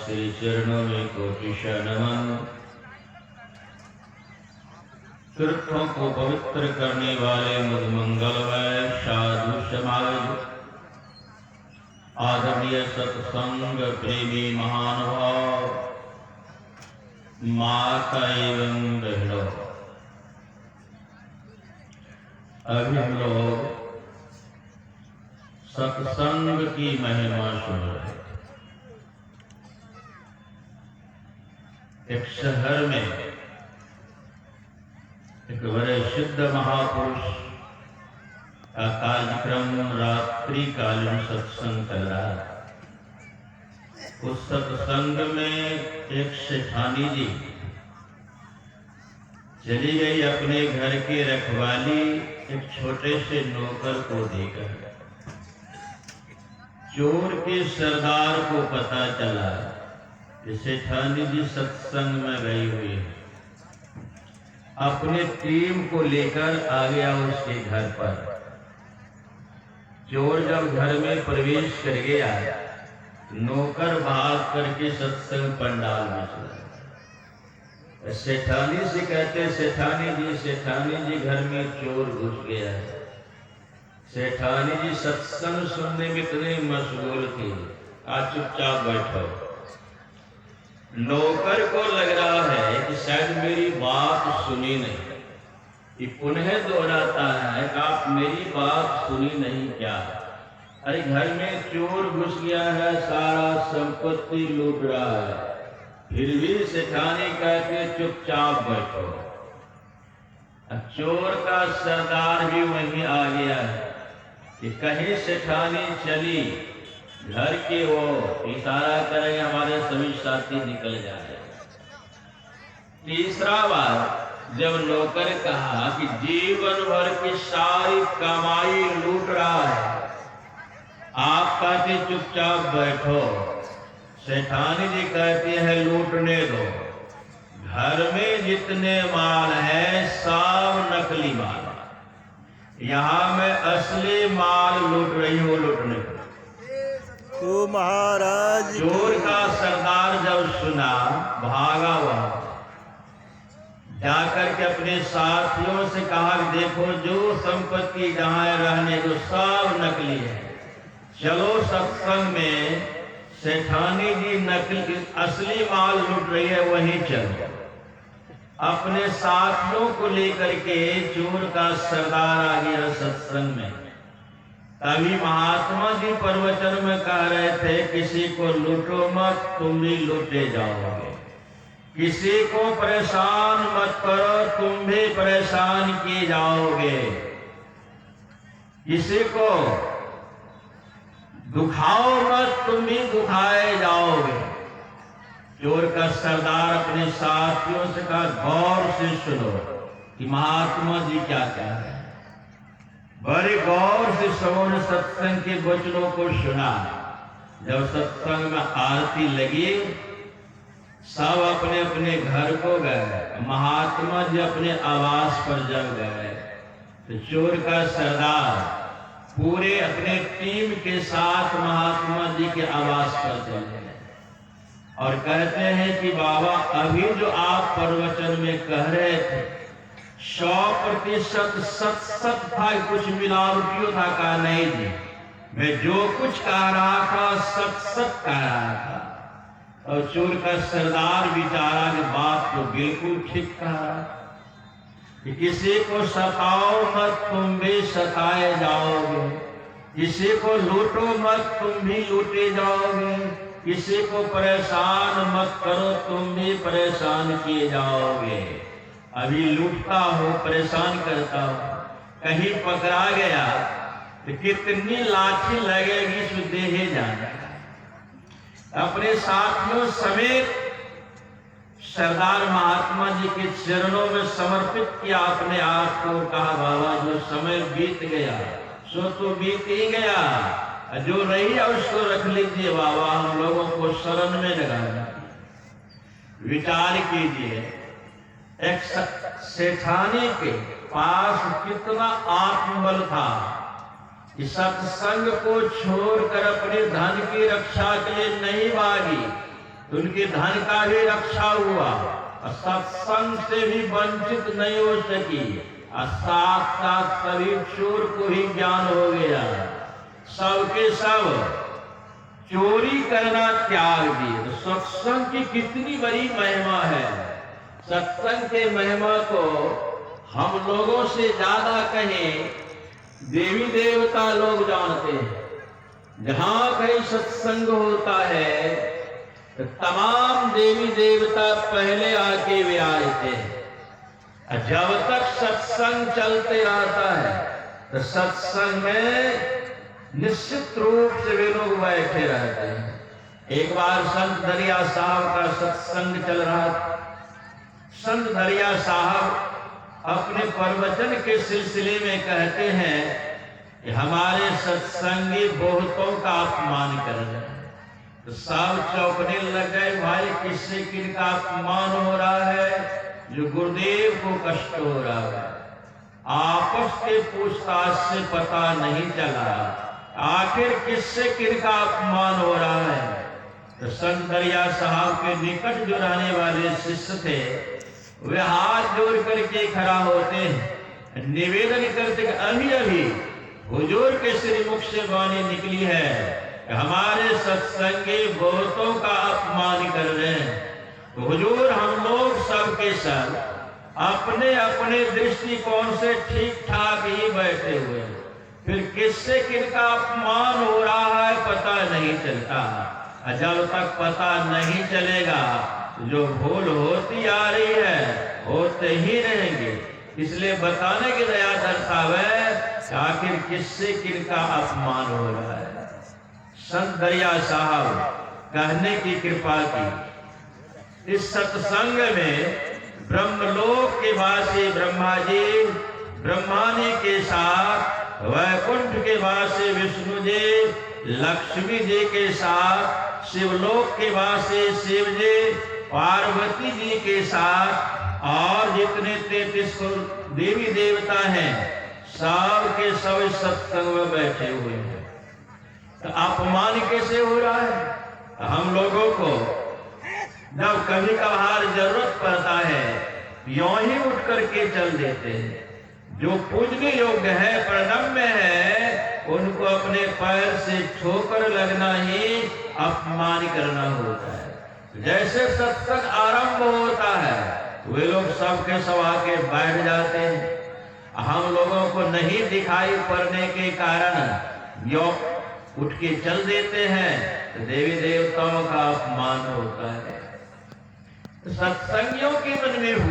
श्री चरणों में कोटिशा नमन। तीर्थों को पवित्र करने वाले मुदमंगलमय साधु समाज, आदरणीय सत्संग प्रेमी महानुभाव, माता एवं बहनों, अभी हम लोग सत्संग की महिमा सुन रहे थे। एक शहर में एक बड़े सिद्ध महापुरुष का कार्यक्रम रात्रिकालीन सत्संग चल रहा है। उस सत्संग में एक सेठानी जी चली गई अपने घर की रखवाली एक छोटे से नौकर को देकर। चोर के सरदार को पता चला कि सेठानी जी सत्संग में गई हुई है। अपने टीम को लेकर आ गया उसके घर पर। चोर जब घर में प्रवेश कर गया, नौकर भाग करके सत्संग पंडाल में चला। सेठानी से कहते, सेठानी जी घर में चोर घुस गया है। सेठानी जी सत्संग सुनने में इतने मशगूल थे, आज चुपचाप बैठो। नौकर को लग रहा है कि शायद मेरी बात सुनी नहीं। ये पुनः दोहराता है कि आप मेरी बात सुनी नहीं क्या? अरे घर में चोर घुस गया है, सारा संपत्ति लूट रहा है, फिर भी सेठानी कहते चुपचाप बैठो। अब चोर का सरदार भी वहीं आ गया है कि कहीं सेठानी चली, घर के वो इशारा करेंगे हमारे सभी साथी निकल जाए। तीसरा बार जब नौकर कहा कि जीवन भर की सारी कमाई लूट रहा है, आप कहते चुपचाप बैठो। सेठानी जी कहते हैं लूटने दो। घर में जितने माल है सब नकली माल, यहाँ मैं असली माल लूट रही हूँ, लूटने को। तो महाराज चोर का सरदार जब सुना, भागा वहां जाकर के अपने साथियों से कहा देखो जो संपत्ति जहां रहने को सब नकली है, चलो सत्संग में सेठानी जी नकली असली माल लूट रही है वहीं चलो। अपने साथियों को लेकर के चोर का सरदार आ गया सत्संग में। तभी महात्मा जी प्रवचन में कह रहे थे किसी को लूटो मत, तुम भी लूटे जाओगे। किसी को परेशान मत करो, तुम भी परेशान किए जाओगे। किसी को दुखाओ मत, तुम भी दुखाए जाओगे। चोर का सरदार अपने साथियों से कहा गौर से सुनो कि महात्मा जी क्या कह रहे हैं। बड़े गौर से सबों सत्संग के वचनों को सुना। जब सत्संग में आरती लगी, सब अपने अपने घर को गए। महात्मा जी अपने आवास पर जब गए तो चोर का सरदार पूरे अपने टीम के साथ महात्मा जी के आवास पर चले और कहते हैं कि बाबा अभी जो आप प्रवचन में कह रहे थे 100% सत था, कुछ मिलावटियों था? कहा नहीं जी, मैं जो कुछ कह रहा था सत कह रहा था। और चोर का सरदार बेचारा ने बात तो बिल्कुल ठीक कहा कि किसी को सताओ मत, तुम भी सताए जाओगे। किसी को लूटो मत, तुम भी लूटे जाओगे। किसी को परेशान मत करो, तुम भी परेशान किए जाओगे। अभी लूटता हो, परेशान करता हो, कहीं पकड़ा गया तो कितनी लाठी लगेगी, सो देहे जाना। अपने साथियों समेत सरदार महात्मा जी के चरणों में समर्पित किया अपने आप को। कहा बाबा जो समय बीत गया सो तो बीत ही गया, जो रही है उसको रख लीजिए बाबा, हम लोगों को शरण में लगाना। विचार कीजिए, एक सेठानी के पास कितना आत्मबल था कि सत्संग को छोड़कर अपने धन की रक्षा के लिए नहीं भागी, तो उनके धन का भी रक्षा हुआ और सत्संग से भी वंचित नहीं हो सकी और साथ साथ सभी चोर को ही ज्ञान हो गया। सबके सब चोरी करना त्याग दिए। तो सत्संग की कितनी बड़ी महिमा है। सत्संग के महिमा को हम लोगों से ज्यादा कहें देवी देवता लोग जानते हैं। जहां कहीं सत्संग होता है तो तमाम देवी देवता पहले आके विराजते हैं। जब तक सत्संग चलते रहता है तो सत्संग में निश्चित रूप से वे लोग बैठे रहते हैं। एक बार संत दरिया साहब का सत्संग चल रहा था। संत दरिया साहब अपने प्रवचन के सिलसिले में कहते हैं कि हमारे सत्संगी बहुतों का अपमान कर रहे हैं। तो सब चौंकने लग गए, भाई किससे किनका अपमान हो रहा है, जो गुरुदेव को कष्ट हो रहा है। आपस के पूछताछ से पता नहीं चला आखिर किससे किनका अपमान हो रहा है। तो संत दरिया साहब के निकट जो रहने वाले शिष्य थे वे हाथ जोड़ करके खड़ा होते हैं, निवेदन करते अभी अभी हुजूर के श्रीमुख से वाणी निकली है कि हमारे सत्संगी बहुतों का अपमान कर रहे हैं। तो हुजूर हम लोग सबके सब अपने अपने दृष्टिकोण से ठीक ठाक ही बैठे हुए हैं, फिर किससे किनका अपमान हो रहा है पता नहीं चलता। जब तक पता नहीं चलेगा जो भूल होती आ रही है होते ही रहेंगे। इसलिए बताने की दया दर्शावे आखिर किससे किनका अपमान हो रहा है। संत दरिया साहब कहने की कृपा की। इस सत्संग में ब्रह्मलोक के वासी ब्रह्मा जी ब्रह्मानी के साथ, वैकुंठ के वासी विष्णु जी, लक्ष्मी जी के साथ, शिवलोक के वासी शिव जी, पार्वती जी के साथ और जितने 33 देवी देवता हैं सब के सब सत्संग में बैठे हुए हैं। तो अपमान कैसे हो रहा है। हम लोगों को जब कभी कभार जरूरत पड़ता है यों ही उठ करके चल देते हैं। जो पूजने योग्य है, प्रणम्य है, उनको अपने पैर से ठोकर लगना ही अपमान करना होता है। जैसे सत्संग आरंभ होता है वे लोग सबके सब आके बैठ जाते हैं। हम लोगों को नहीं दिखाई पड़ने के कारण यो उठ के चल देते हैं तो देवी देवताओं का अपमान होता है। सत्संगियों के मन में